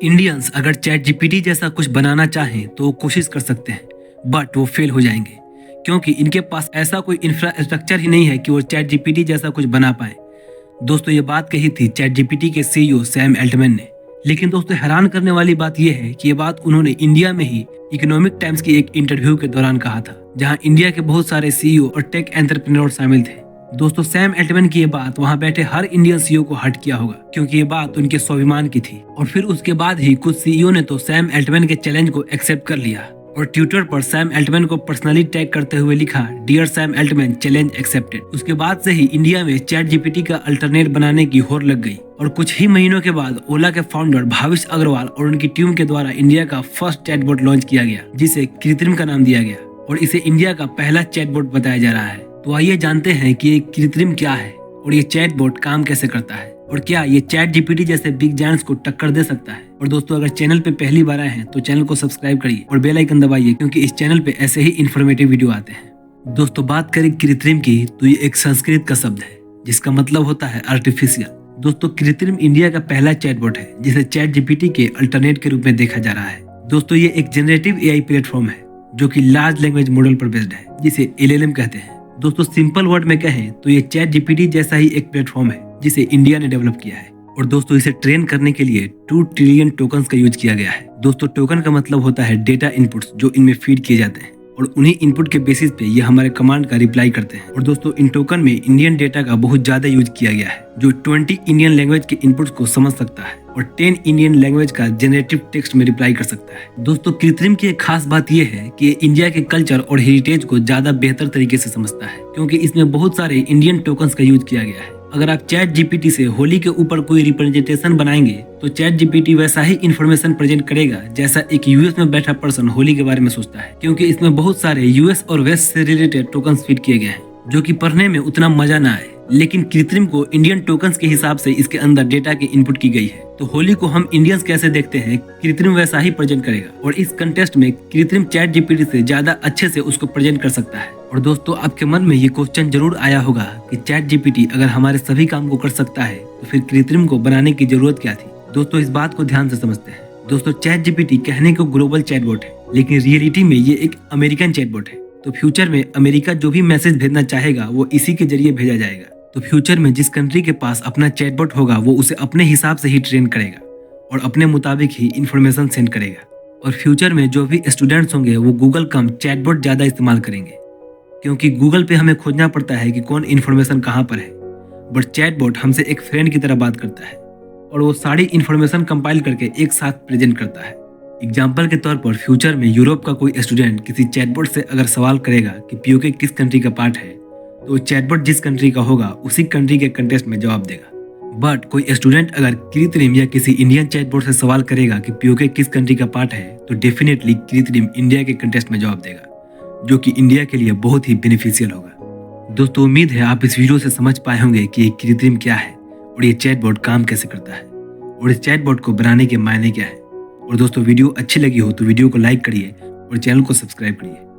Indians अगर chat GPT जैसा कुछ बनाना चाहें तो वो कोशिश कर सकते हैं, बट वो फेल हो जाएंगे क्योंकि इनके पास ऐसा कोई इंफ्रास्ट्रक्चर ही नहीं है कि वो चैट जीपीटी जैसा कुछ बना पाए। दोस्तों, ये बात कही थी चैट जीपीटी के सीईओ सैम एल्टमैन ने। लेकिन दोस्तों, हैरान करने वाली बात यह है कि ये बात उन्होंने इंडिया में ही इकोनॉमिक टाइम्स की एक इंटरव्यू के दौरान कहा था, जहां इंडिया के बहुत सारे सीईओ और टेक एंटरप्रेन्योर शामिल थे। दोस्तों, सैम एल्टमैन की ये बात वहां बैठे हर इंडियन सीईओ को हर्ट किया होगा, क्योंकि ये बात उनके स्वाभिमान की थी। और फिर उसके बाद ही कुछ सीईओ ने तो सैम एल्टमैन के चैलेंज को एक्सेप्ट कर लिया और ट्विटर पर सैम एल्टमैन को पर्सनली टैग करते हुए लिखा, dear Sam Altman, challenge accepted. उसके बाद से ही इंडिया में चैट जीपीटी का अल्टरनेट बनाने की होड़ लग गई और कुछ ही महीनों के बाद ओला के फाउंडर भाविश अग्रवाल और उनकी टीम के द्वारा इंडिया का फर्स्ट चैटबॉट लॉन्च किया गया, जिसे कृत्रिम का नाम दिया गया और इसे इंडिया का पहला चैटबॉट बताया जा रहा है। तो आइए जानते हैं कि ये कृत्रिम क्या है और ये चैटबॉट काम कैसे करता है और क्या ये चैट जीपीटी जैसे बिग जायंट्स को टक्कर दे सकता है। और दोस्तों, अगर चैनल पे पहली बार आए हैं तो चैनल को सब्सक्राइब करिए और बेल आइकन दबाइए, क्योंकि इस चैनल पे ऐसे ही इन्फॉर्मेटिव वीडियो आते हैं। दोस्तों, बात करें कृत्रिम की तो ये एक संस्कृत का शब्द है जिसका मतलब होता है आर्टिफिशियल। दोस्तों, कृत्रिम इंडिया का पहला चैटबॉट है जिसे चैट जीपीटी के अल्टरनेट के रूप में देखा जा रहा है। दोस्तों, ये एक जनरेटिव एआई प्लेटफॉर्म है जो कि लार्ज लैंग्वेज मॉडल पर बेस्ड है, जिसे एलएलएम कहते हैं। दोस्तों, सिंपल वर्ड में कहें तो ये चैट जीपीटी जैसा ही एक प्लेटफॉर्म है जिसे इंडिया ने डेवलप किया है। और दोस्तों, इसे ट्रेन करने के लिए 2 ट्रिलियन टोकन्स का यूज किया गया है। दोस्तों, टोकन का मतलब होता है डेटा इनपुट्स जो इनमें फीड किए जाते हैं और उन्हीं इनपुट के बेसिस पे ये हमारे कमांड का रिप्लाई करते हैं। और दोस्तों, इन टोकन में इंडियन डेटा का बहुत ज्यादा यूज किया गया है जो 20 इंडियन लैंग्वेज के इनपुट्स को समझ सकता है और 10 इंडियन लैंग्वेज का जनरेटिव टेक्स्ट में रिप्लाई कर सकता है। दोस्तों, कृत्रिम की एक खास बात यह है कि इंडिया के कल्चर और हेरिटेज को ज्यादा बेहतर तरीके से समझता है, क्योंकि इसमें बहुत सारे इंडियन टोकन्स का यूज किया गया है। अगर आप चैट जीपीटी से होली के ऊपर कोई रिप्रेजेंटेशन बनाएंगे तो चैट जीपीटी वैसा ही इन्फॉर्मेशन प्रेजेंट करेगा जैसा एक यूएस में बैठा पर्सन होली के बारे में सोचता है, क्योंकि इसमें बहुत सारे यूएस और वेस्ट से रिलेटेड टोकन्स फीड किए गए हैं जो कि पढ़ने में उतना मजा ना आए। लेकिन कृत्रिम को इंडियन टोकन्स के हिसाब से इसके अंदर डेटा की इनपुट की गई है। तो होली को हम इंडियंस कैसे देखते हैं, कृत्रिम वैसा ही प्रेजेंट करेगा और इस कंटेस्ट में कृत्रिम चैट जीपीटी से ज्यादा अच्छे से उसको प्रेजेंट कर सकता है। और दोस्तों, आपके मन में ये क्वेश्चन जरूर आया होगा कि चैट जीपीटी अगर हमारे सभी काम को कर सकता है तो फिर कृत्रिम को बनाने की जरूरत क्या थी। दोस्तों, इस बात को ध्यान से समझते हैं। दोस्तों, चैट जीपीटी कहने को ग्लोबल चैटबॉट है, लेकिन रियलिटी में ये एक अमेरिकन चैटबॉट है। तो फ्यूचर में अमेरिका जो भी मैसेज भेजना चाहेगा वो इसी के जरिए भेजा जाएगा। तो फ्यूचर में जिस कंट्री के पास अपना चैटबॉट होगा वो उसे अपने हिसाब से ही ट्रेन करेगा और अपने मुताबिक ही इन्फॉर्मेशन सेंड करेगा। और फ्यूचर में जो भी स्टूडेंट्स होंगे वो गूगल कम चैटबॉट ज्यादा इस्तेमाल करेंगे, क्योंकि गूगल पे हमें खोजना पड़ता है कि कौन इन्फॉर्मेशन कहाँ पर है, बट चैटबॉट हमसे एक फ्रेंड की तरह बात करता है और वो सारी इन्फॉर्मेशन कंपाइल करके एक साथ प्रेजेंट करता है। एग्जाम्पल के तौर पर फ्यूचर में यूरोप का कोई स्टूडेंट किसी चैटबॉट से अगर सवाल करेगा कि पीओके किस कंट्री का पार्ट है, तो चैटबॉट जिस कंट्री का होगा उसी कंट्री के कंटेस्ट में जवाब देगा। बट कोई स्टूडेंट अगर कृत्रिम या किसी इंडियन चैटबॉट से सवाल करेगा कि पीओके किस कंट्री का पार्ट है, तो डेफिनेटली कृत्रिम इंडिया के कंटेस्ट में जवाब देगा, जो कि इंडिया के लिए बहुत ही बेनिफिशियल होगा। दोस्तों, उम्मीद है आप इस वीडियो से समझ पाए होंगे कि कृत्रिम क्या है और ये चैटबॉट काम कैसे करता है और इस चैटबॉट को बनाने के मायने क्या है। और दोस्तों, वीडियो अच्छी लगी हो तो वीडियो को लाइक करिए और चैनल को सब्सक्राइब करिए।